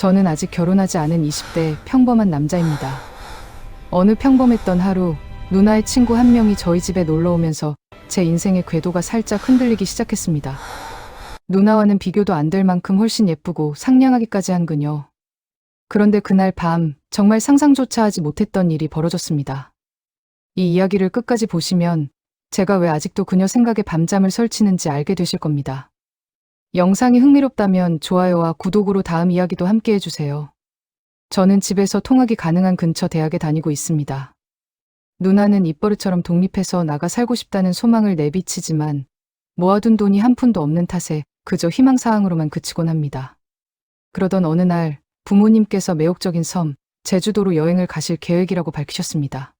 저는 아직 결혼하지 않은 20대 평범한 남자입니다. 어느 평범했던 하루, 누나의 친구 한 명이 저희 집에 놀러 오면서 제 인생의 궤도가 살짝 흔들리기 시작했습니다. 누나와는 비교도 안 될 만큼 훨씬 예쁘고 상냥하기까지 한 그녀. 그런데 그날 밤, 정말 상상조차 하지 못했던 일이 벌어졌습니다. 이 이야기를 끝까지 보시면 제가 왜 아직도 그녀 생각에 밤잠을 설치는지 알게 되실 겁니다. 영상이 흥미롭다면 좋아요와 구독으로 다음 이야기도 함께 해주세요. 저는 집에서 통학이 가능한 근처 대학에 다니고 있습니다. 누나는 입버릇처럼 독립해서 나가 살고 싶다는 소망을 내비치지만 모아둔 돈이 한 푼도 없는 탓에 그저 희망사항으로만 그치곤 합니다. 그러던 어느 날 부모님께서 매혹적인 섬, 제주도로 여행을 가실 계획이라고 밝히셨습니다.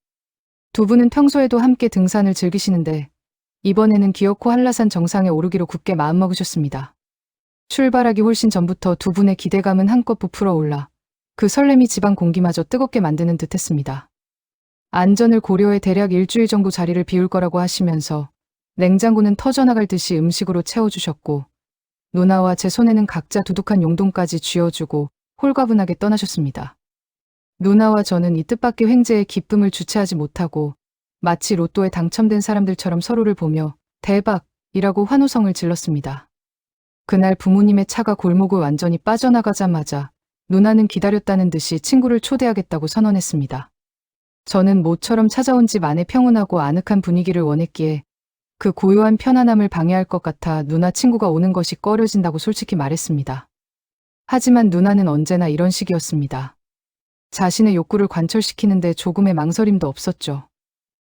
두 분은 평소에도 함께 등산을 즐기시는데 이번에는 기어코 한라산 정상에 오르기로 굳게 마음먹으셨습니다. 출발하기 훨씬 전부터 두 분의 기대감은 한껏 부풀어 올라 그 설렘이 집안 공기마저 뜨겁게 만드는 듯했습니다. 안전을 고려해 대략 일주일 정도 자리를 비울 거라고 하시면서 냉장고는 터져나갈 듯이 음식으로 채워주셨고 누나와 제 손에는 각자 두둑한 용돈까지 쥐어주고 홀가분하게 떠나셨습니다. 누나와 저는 이 뜻밖의 횡재에 기쁨을 주체하지 못하고 마치 로또에 당첨된 사람들처럼 서로를 보며 대박이라고 환호성을 질렀습니다. 그날 부모님의 차가 골목을 완전히 빠져나가자마자 누나는 기다렸다는 듯이 친구를 초대하겠다고 선언했습니다. 저는 모처럼 찾아온 집 안에 평온하고 아늑한 분위기를 원했기에 그 고요한 편안함을 방해할 것 같아 누나 친구가 오는 것이 꺼려진다고 솔직히 말했습니다. 하지만 누나는 언제나 이런 식이었습니다. 자신의 욕구를 관철시키는데 조금의 망설임도 없었죠.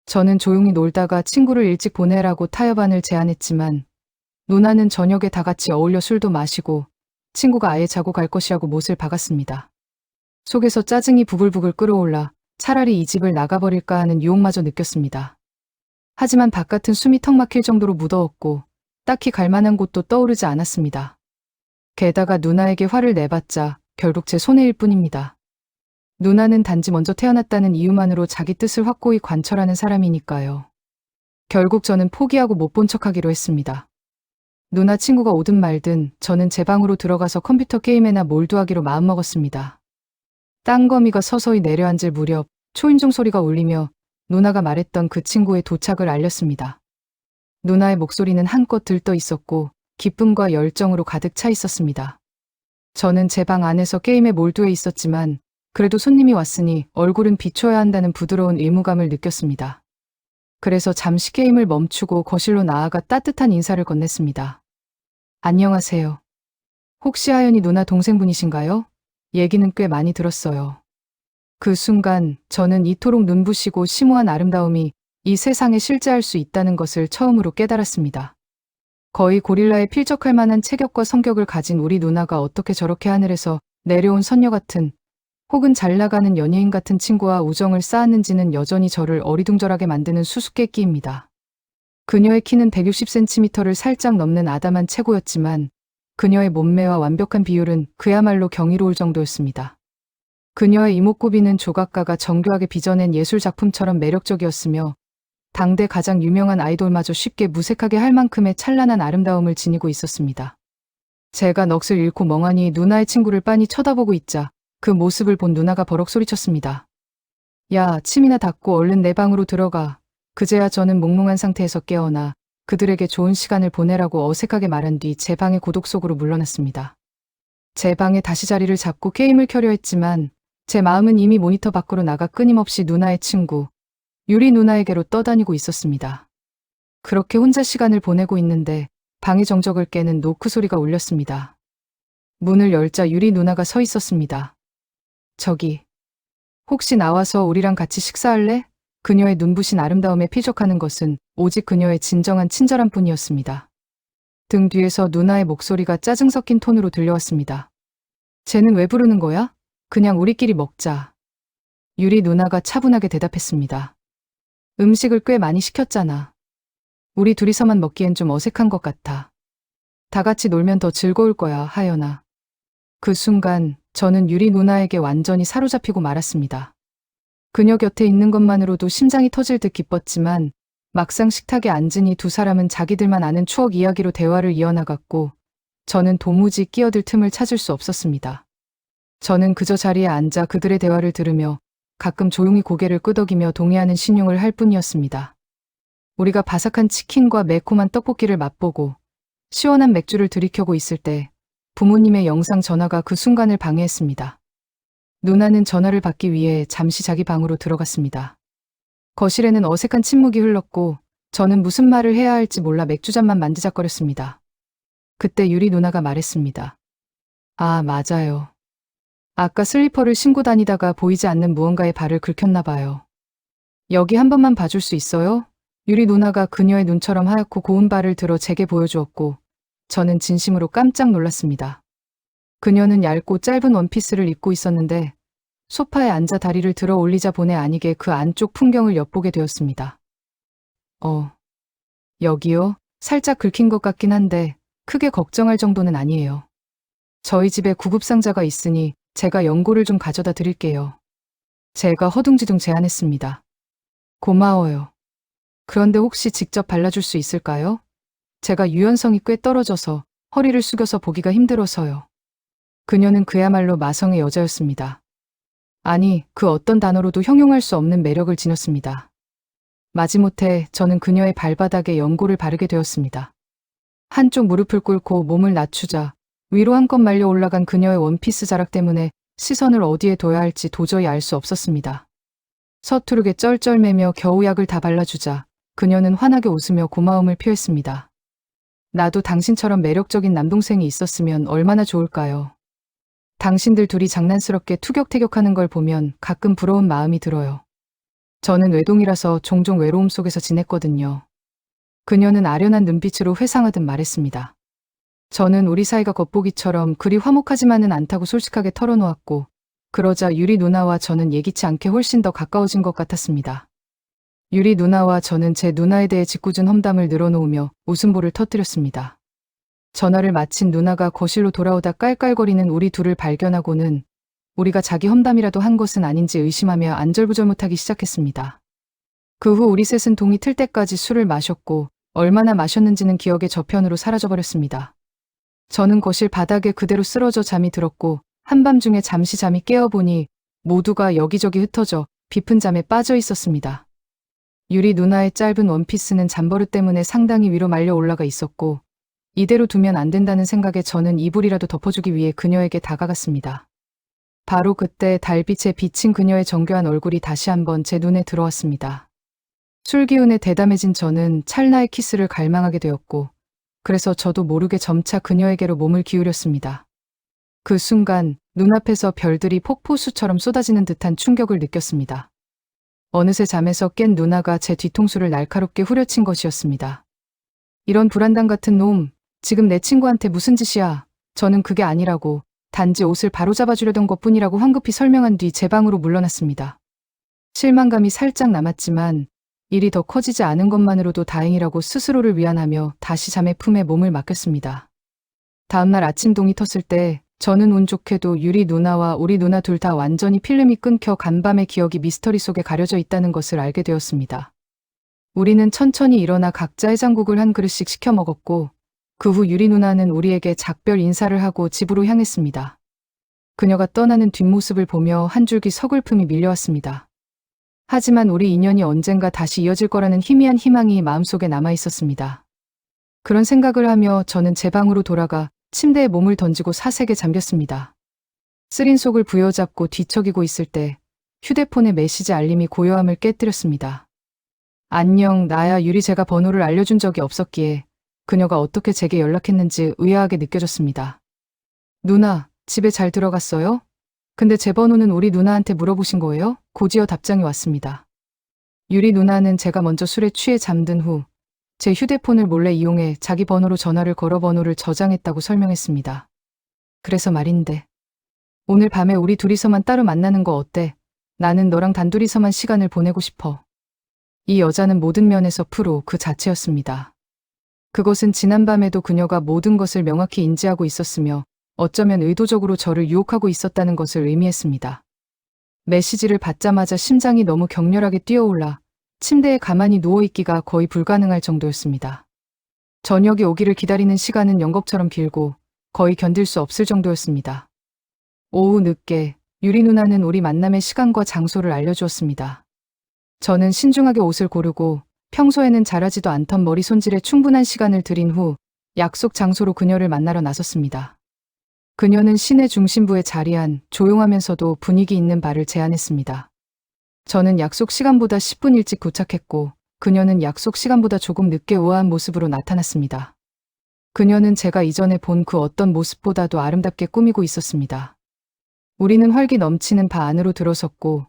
저는 조용히 놀다가 친구를 일찍 보내라고 타협안을 제안했지만 누나는 저녁에 다 같이 어울려 술도 마시고 친구가 아예 자고 갈 것이라고 못을 박았습니다. 속에서 짜증이 부글부글 끓어올라 차라리 이 집을 나가버릴까 하는 유혹마저 느꼈습니다. 하지만 바깥은 숨이 턱 막힐 정도로 무더웠고 딱히 갈 만한 곳도 떠오르지 않았습니다. 게다가 누나에게 화를 내봤자 결국 제 손해일 뿐입니다. 누나는 단지 먼저 태어났다는 이유만으로 자기 뜻을 확고히 관철하는 사람이니까요. 결국 저는 포기하고 못 본 척하기로 했습니다. 누나 친구가 오든 말든 저는 제 방으로 들어가서 컴퓨터 게임에나 몰두하기로 마음먹었습니다. 땅거미가 서서히 내려앉을 무렵 초인종 소리가 울리며 누나가 말했던 그 친구의 도착을 알렸습니다. 누나의 목소리는 한껏 들떠 있었고 기쁨과 열정으로 가득 차 있었습니다. 저는 제 방 안에서 게임에 몰두해 있었지만 그래도 손님이 왔으니 얼굴은 비춰야 한다는 부드러운 의무감을 느꼈습니다. 그래서 잠시 게임을 멈추고 거실로 나아가 따뜻한 인사를 건넸습니다. 안녕하세요. 혹시 하연이 누나 동생분이신가요? 얘기는 꽤 많이 들었어요. 그 순간 저는 이토록 눈부시고 심오한 아름다움이 이 세상에 실제할 수 있다는 것을 처음으로 깨달았습니다. 거의 고릴라에 필적할 만한 체격과 성격을 가진 우리 누나가 어떻게 저렇게 하늘에서 내려온 선녀 같은 혹은 잘 나가는 연예인 같은 친구와 우정을 쌓았는지는 여전히 저를 어리둥절하게 만드는 수수께끼입니다. 그녀의 키는 160cm를 살짝 넘는 아담한 체구였지만 그녀의 몸매와 완벽한 비율은 그야말로 경이로울 정도였습니다. 그녀의 이목구비는 조각가가 정교하게 빚어낸 예술작품처럼 매력적이었으며 당대 가장 유명한 아이돌마저 쉽게 무색하게 할 만큼의 찬란한 아름다움을 지니고 있었습니다. 제가 넋을 잃고 멍하니 누나의 친구를 빤히 쳐다보고 있자 그 모습을 본 누나가 버럭 소리쳤습니다. 야, 침이나 닦고 얼른 내 방으로 들어가. 그제야 저는 몽롱한 상태에서 깨어나 그들에게 좋은 시간을 보내라고 어색하게 말한 뒤 제 방의 고독 속으로 물러났습니다. 제 방에 다시 자리를 잡고 게임을 켜려 했지만 제 마음은 이미 모니터 밖으로 나가 끊임없이 누나의 친구, 유리 누나에게로 떠다니고 있었습니다. 그렇게 혼자 시간을 보내고 있는데 방의 정적을 깨는 노크 소리가 울렸습니다. 문을 열자 유리 누나가 서 있었습니다. 저기, 혹시 나와서 우리랑 같이 식사할래? 그녀의 눈부신 아름다움에 피적하는 것은 오직 그녀의 진정한 친절함 뿐이었습니다. 등 뒤에서 누나의 목소리가 짜증 섞인 톤으로 들려왔습니다. 쟤는 왜 부르는 거야? 그냥 우리끼리 먹자. 유리 누나가 차분하게 대답했습니다. 음식을 꽤 많이 시켰잖아. 우리 둘이서만 먹기엔 좀 어색한 것 같아. 다 같이 놀면 더 즐거울 거야, 하연아. 그 순간 저는 유리 누나에게 완전히 사로잡히고 말았습니다. 그녀 곁에 있는 것만으로도 심장이 터질 듯 기뻤지만 막상 식탁에 앉으니 두 사람은 자기들만 아는 추억 이야기로 대화를 이어나갔고 저는 도무지 끼어들 틈을 찾을 수 없었습니다. 저는 그저 자리에 앉아 그들의 대화를 들으며 가끔 조용히 고개를 끄덕이며 동의하는 신용을 할 뿐이었습니다. 우리가 바삭한 치킨과 매콤한 떡볶이를 맛보고 시원한 맥주를 들이켜고 있을 때 부모님의 영상 전화가 그 순간을 방해했습니다. 누나는 전화를 받기 위해 잠시 자기 방으로 들어갔습니다. 거실에는 어색한 침묵이 흘렀고 저는 무슨 말을 해야 할지 몰라 맥주잔만 만지작거렸습니다. 그때 유리 누나가 말했습니다. 아, 맞아요. 아까 슬리퍼를 신고 다니다가 보이지 않는 무언가에 발을 긁혔나 봐요. 여기 한 번만 봐줄 수 있어요? 유리 누나가 그녀의 눈처럼 하얗고 고운 발을 들어 제게 보여주었고 저는 진심으로 깜짝 놀랐습니다. 그녀는 얇고 짧은 원피스를 입고 있었는데 소파에 앉아 다리를 들어 올리자 본의 아니게 그 안쪽 풍경을 엿보게 되었습니다. 여기요? 살짝 긁힌 것 같긴 한데 크게 걱정할 정도는 아니에요. 저희 집에 구급상자가 있으니 제가 연고를 좀 가져다 드릴게요. 제가 허둥지둥 제안했습니다. 고마워요. 그런데 혹시 직접 발라줄 수 있을까요? 제가 유연성이 꽤 떨어져서 허리를 숙여서 보기가 힘들어서요. 그녀는 그야말로 마성의 여자였습니다. 아니, 그 어떤 단어로도 형용할 수 없는 매력을 지녔습니다. 마지못해 저는 그녀의 발바닥에 연고를 바르게 되었습니다. 한쪽 무릎을 꿇고 몸을 낮추자 위로 한껏 말려 올라간 그녀의 원피스 자락 때문에 시선을 어디에 둬야 할지 도저히 알 수 없었습니다. 서투르게 쩔쩔매며 겨우 약을 다 발라주자 그녀는 환하게 웃으며 고마움을 표했습니다. 나도 당신처럼 매력적인 남동생이 있었으면 얼마나 좋을까요? 당신들 둘이 장난스럽게 투격태격하는 걸 보면 가끔 부러운 마음이 들어요. 저는 외동이라서 종종 외로움 속에서 지냈거든요. 그녀는 아련한 눈빛으로 회상하듯 말했습니다. 저는 우리 사이가 겉보기처럼 그리 화목하지만은 않다고 솔직하게 털어놓았고 그러자 유리 누나와 저는 예기치 않게 훨씬 더 가까워진 것 같았습니다. 유리 누나와 저는 제 누나에 대해 짓궂은 험담을 늘어놓으며 웃음보를 터뜨렸습니다. 전화를 마친 누나가 거실로 돌아오다 깔깔거리는 우리 둘을 발견하고는 우리가 자기 험담이라도 한 것은 아닌지 의심하며 안절부절못하기 시작했습니다. 그 후 우리 셋은 동이 틀 때까지 술을 마셨고 얼마나 마셨는지는 기억의 저편으로 사라져버렸습니다. 저는 거실 바닥에 그대로 쓰러져 잠이 들었고 한밤중에 잠시 잠이 깨어보니 모두가 여기저기 흩어져 깊은 잠에 빠져 있었습니다. 유리 누나의 짧은 원피스는 잠버릇 때문에 상당히 위로 말려 올라가 있었고 이대로 두면 안 된다는 생각에 저는 이불이라도 덮어주기 위해 그녀에게 다가갔습니다. 바로 그때 달빛에 비친 그녀의 정교한 얼굴이 다시 한번 제 눈에 들어왔습니다. 술 기운에 대담해진 저는 찰나의 키스를 갈망하게 되었고 그래서 저도 모르게 점차 그녀에게로 몸을 기울였습니다. 그 순간 눈앞에서 별들이 폭포수처럼 쏟아지는 듯한 충격을 느꼈습니다. 어느새 잠에서 깬 누나가 제 뒤통수를 날카롭게 후려친 것이었습니다. 이런 불안당 같은 놈, 지금 내 친구한테 무슨 짓이야. 저는 그게 아니라고 단지 옷을 바로잡아주려던 것뿐이라고 황급히 설명한 뒤 제 방으로 물러났습니다. 실망감이 살짝 남았지만 일이 더 커지지 않은 것만으로도 다행이라고 스스로를 위안하며 다시 잠의 품에 몸을 맡겼습니다. 다음날 아침 동이 텄을 때 저는 운 좋게도 유리 누나와 우리 누나 둘 다 완전히 필름이 끊겨 간밤의 기억이 미스터리 속에 가려져 있다는 것을 알게 되었습니다. 우리는 천천히 일어나 각자 해장국을 한 그릇씩 시켜 먹었고 그 후 유리 누나는 우리에게 작별 인사를 하고 집으로 향했습니다. 그녀가 떠나는 뒷모습을 보며 한 줄기 서글픔이 밀려왔습니다. 하지만 우리 인연이 언젠가 다시 이어질 거라는 희미한 희망이 마음속에 남아 있었습니다. 그런 생각을 하며 저는 제 방으로 돌아가 침대에 몸을 던지고 사색에 잠겼습니다. 쓰린 속을 부여잡고 뒤척이고 있을 때 휴대폰의 메시지 알림이 고요함을 깨뜨렸습니다. 안녕, 나야. 유리. 제가 번호를 알려준 적이 없었기에 그녀가 어떻게 제게 연락했는지 의아하게 느껴졌습니다. 누나, 집에 잘 들어갔어요? 근데 제 번호는 우리 누나한테 물어보신 거예요? 곧이어 답장이 왔습니다. 유리 누나는 제가 먼저 술에 취해 잠든 후 제 휴대폰을 몰래 이용해 자기 번호로 전화를 걸어 번호를 저장했다고 설명했습니다. 그래서 말인데, 오늘 밤에 우리 둘이서만 따로 만나는 거 어때? 나는 너랑 단둘이서만 시간을 보내고 싶어. 이 여자는 모든 면에서 프로 그 자체였습니다. 그것은 지난밤에도 그녀가 모든 것을 명확히 인지하고 있었으며 어쩌면 의도적으로 저를 유혹하고 있었다는 것을 의미했습니다. 메시지를 받자마자 심장이 너무 격렬하게 뛰어올라 침대에 가만히 누워있기가 거의 불가능할 정도였습니다. 저녁이 오기를 기다리는 시간은 연겁처럼 길고 거의 견딜 수 없을 정도였습니다. 오후 늦게 유리 누나는 우리 만남의 시간과 장소를 알려주었습니다. 저는 신중하게 옷을 고르고 평소에는 잘하지도 않던 머리 손질에 충분한 시간을 들인 후 약속 장소로 그녀를 만나러 나섰습니다. 그녀는 시내 중심부에 자리한 조용하면서도 분위기 있는 바를 제안했습니다. 저는 약속 시간보다 10분 일찍 도착했고 그녀는 약속 시간보다 조금 늦게 우아한 모습으로 나타났습니다. 그녀는 제가 이전에 본 그 어떤 모습보다도 아름답게 꾸미고 있었습니다. 우리는 활기 넘치는 바 안으로 들어섰고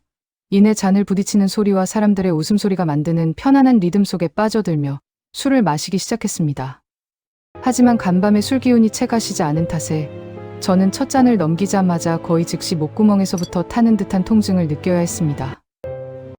이내 잔을 부딪히는 소리와 사람들의 웃음소리가 만드는 편안한 리듬 속에 빠져들며 술을 마시기 시작했습니다. 하지만 간밤에 술 기운이 채 가시지 않은 탓에 저는 첫 잔을 넘기자마자 거의 즉시 목구멍에서부터 타는 듯한 통증을 느껴야 했습니다.